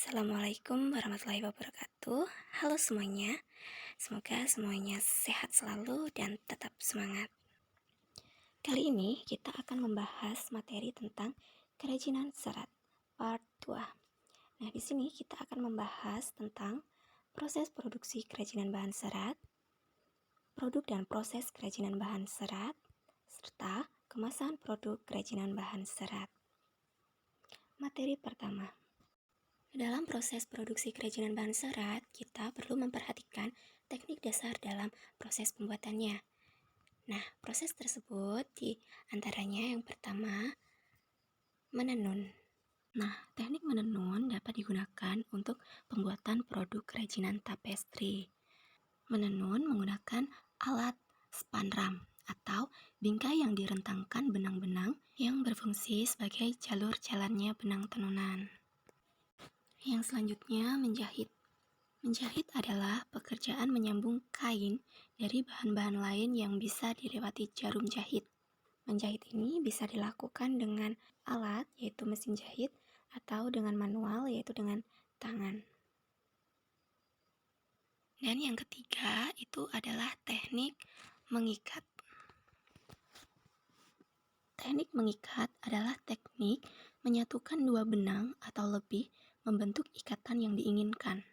Assalamualaikum warahmatullahi wabarakatuh. Halo semuanya, semoga semuanya sehat selalu dan tetap semangat. Kali ini kita akan membahas materi tentang kerajinan serat part 2. Nah, di sini kita akan membahas tentang proses produksi kerajinan bahan serat, produk dan proses kerajinan bahan serat, serta kemasan produk kerajinan bahan serat. Materi pertama. Dalam proses produksi kerajinan bahan serat, kita perlu memperhatikan teknik dasar dalam proses pembuatannya. Nah, proses tersebut di antaranya yang pertama, menenun. Nah, teknik menenun dapat digunakan untuk pembuatan produk kerajinan tapestri. Menenun menggunakan alat spanram atau bingkai yang direntangkan benang-benang yang berfungsi sebagai jalur jalannya benang tenunan. Yang selanjutnya, menjahit. Menjahit adalah pekerjaan menyambung kain dari bahan-bahan lain yang bisa dilewati jarum jahit. Menjahit ini bisa dilakukan dengan alat, yaitu mesin jahit, atau dengan manual, yaitu dengan tangan. Dan yang ketiga, itu adalah teknik mengikat. Teknik mengikat adalah teknik menyatukan dua benang atau lebih membentuk ikatan yang diinginkan.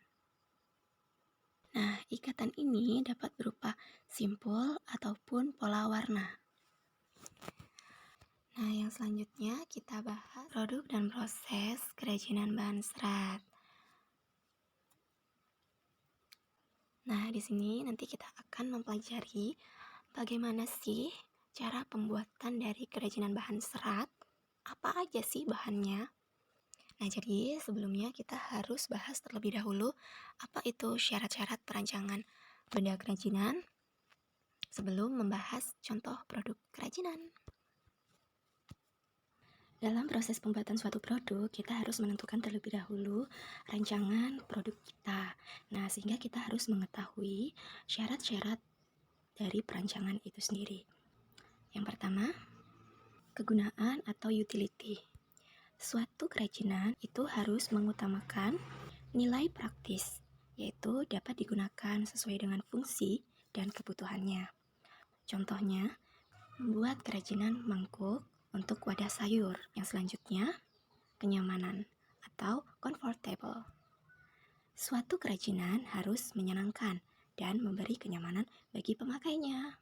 Nah, ikatan ini dapat berupa simpul ataupun pola warna. Nah, yang selanjutnya kita bahas produk dan proses kerajinan bahan serat. Nah, di sini nanti kita akan mempelajari bagaimana sih cara pembuatan dari kerajinan bahan serat. Apa aja sih bahannya? Nah, jadi sebelumnya kita harus bahas terlebih dahulu apa itu syarat-syarat perancangan benda kerajinan sebelum membahas contoh produk kerajinan. Dalam proses pembuatan suatu produk, kita harus menentukan terlebih dahulu rancangan produk kita. Nah, sehingga kita harus mengetahui syarat-syarat dari perancangan itu sendiri. Yang pertama, kegunaan atau utility. Suatu kerajinan itu harus mengutamakan nilai praktis, yaitu dapat digunakan sesuai dengan fungsi dan kebutuhannya. Contohnya, membuat kerajinan mangkuk untuk wadah sayur. Yang selanjutnya, kenyamanan atau comfortable. Suatu kerajinan harus menyenangkan dan memberi kenyamanan bagi pemakainya.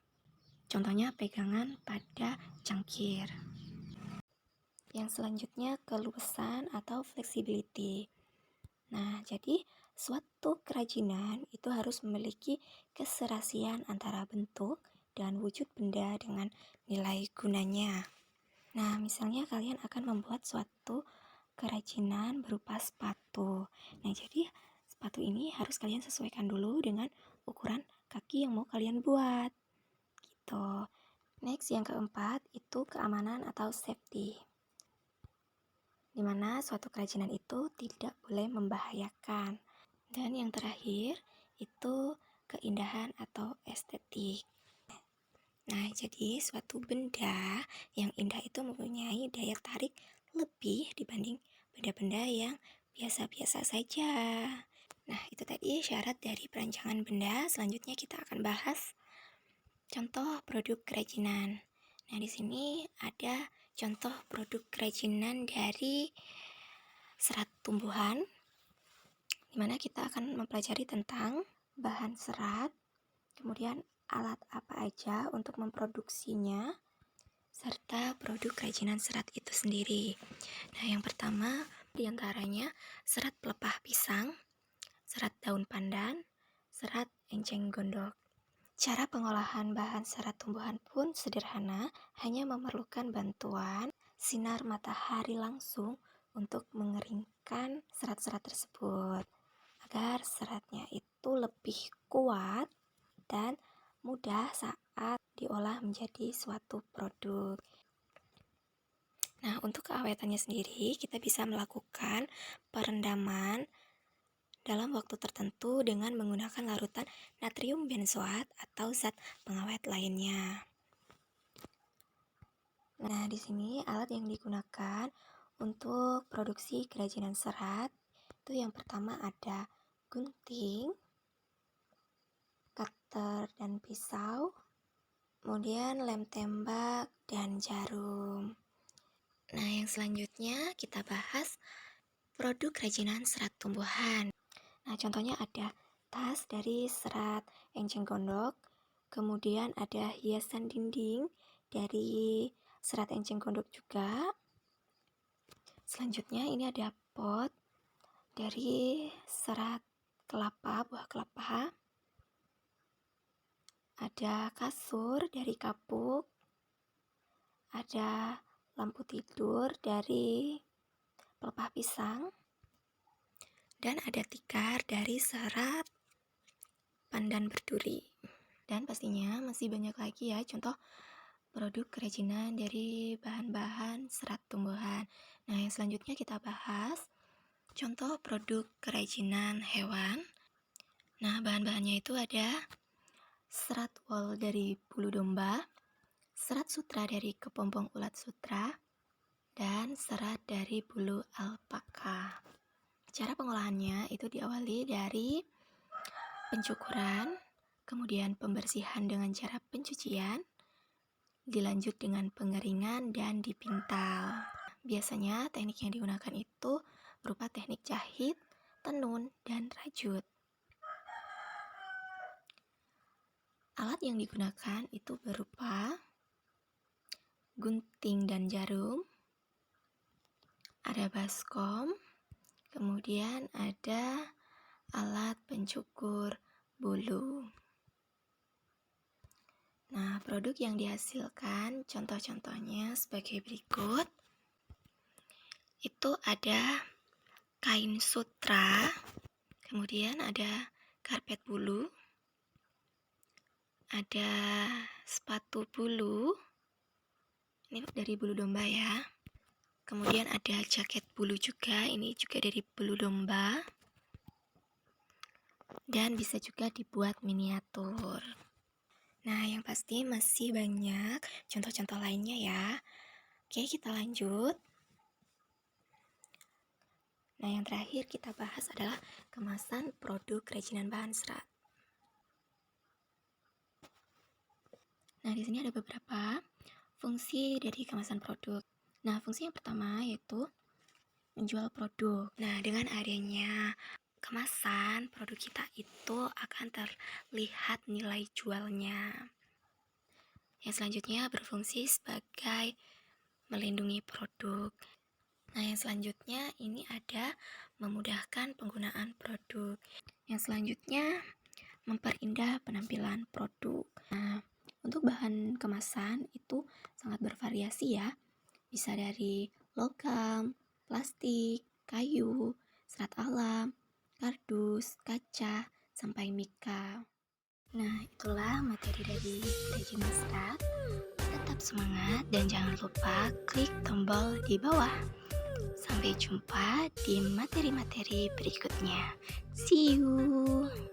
Contohnya pegangan pada cangkir. Yang selanjutnya, keluasan atau flexibility. Nah, jadi suatu kerajinan itu harus memiliki keserasian antara bentuk dan wujud benda dengan nilai gunanya. Nah, misalnya kalian akan membuat suatu kerajinan berupa sepatu. Nah, jadi sepatu ini harus kalian sesuaikan dulu dengan ukuran kaki yang mau kalian buat. Gitu. Next, yang keempat itu keamanan atau safety. Dimana suatu kerajinan itu tidak boleh membahayakan. Dan yang terakhir itu keindahan atau estetik. Nah, jadi suatu benda yang indah itu mempunyai daya tarik lebih dibanding benda-benda yang biasa-biasa saja. Nah, itu tadi syarat dari perancangan benda. Selanjutnya kita akan bahas contoh produk kerajinan. Nah, di sini ada contoh produk kerajinan dari serat tumbuhan, di mana kita akan mempelajari tentang bahan serat, kemudian alat apa aja untuk memproduksinya, serta produk kerajinan serat itu sendiri. Nah, yang pertama diantaranya serat pelepah pisang, serat daun pandan, serat enceng gondok. Cara pengolahan bahan serat tumbuhan pun sederhana, hanya memerlukan bantuan sinar matahari langsung untuk mengeringkan serat-serat tersebut agar seratnya itu lebih kuat dan mudah saat diolah menjadi suatu produk. Nah, untuk keawetannya sendiri, kita bisa melakukan perendaman dalam waktu tertentu dengan menggunakan larutan natrium benzoat atau zat pengawet lainnya. Nah, di sini alat yang digunakan untuk produksi kerajinan serat Itu yang pertama ada gunting, cutter dan pisau, kemudian lem tembak dan jarum. Nah, yang selanjutnya kita bahas produk kerajinan serat tumbuhan. Nah, contohnya ada tas dari serat enceng gondok, kemudian ada hiasan dinding dari serat enceng gondok juga. Selanjutnya ini ada pot dari serat kelapa, buah kelapa. Ada kasur dari kapuk. Ada lampu tidur dari pelepah pisang. Dan ada tikar dari serat pandan berduri. Dan pastinya masih banyak lagi ya contoh produk kerajinan dari bahan-bahan serat tumbuhan. Nah, yang selanjutnya kita bahas contoh produk kerajinan hewan. Nah, bahan-bahannya itu ada serat wol dari bulu domba, serat sutra dari kepompong ulat sutra, dan serat dari bulu alpaka. Cara pengolahannya itu diawali dari pencukuran, kemudian pembersihan dengan cara pencucian, dilanjut dengan pengeringan dan dipintal. Biasanya teknik yang digunakan itu berupa teknik jahit, tenun, dan rajut. Alat yang digunakan itu berupa gunting dan jarum, ada baskom, kemudian ada alat pencukur bulu. Nah, produk yang dihasilkan contoh-contohnya sebagai berikut. Itu ada kain sutra, kemudian ada karpet bulu, ada sepatu bulu, ini dari bulu domba ya. Kemudian ada jaket bulu juga, ini juga dari bulu domba. Dan bisa juga dibuat miniatur. Nah, yang pasti masih banyak contoh-contoh lainnya ya. Oke, kita lanjut. Nah, yang terakhir kita bahas adalah kemasan produk kerajinan bahan serat. Nah, di sini ada beberapa fungsi dari kemasan produk. Nah, fungsi yang pertama yaitu menjual produk. Nah, dengan adanya kemasan produk kita itu akan terlihat nilai jualnya. Yang selanjutnya berfungsi sebagai melindungi produk. Nah, yang selanjutnya ini ada memudahkan penggunaan produk. Yang selanjutnya memperindah penampilan produk. Nah, untuk bahan kemasan itu sangat bervariasi ya. Bisa dari logam, plastik, kayu, serat alam, kardus, kaca, sampai mika. Nah, itulah materi dari kerajinan serat. Tetap semangat dan jangan lupa klik tombol di bawah. Sampai jumpa di materi-materi berikutnya. See you!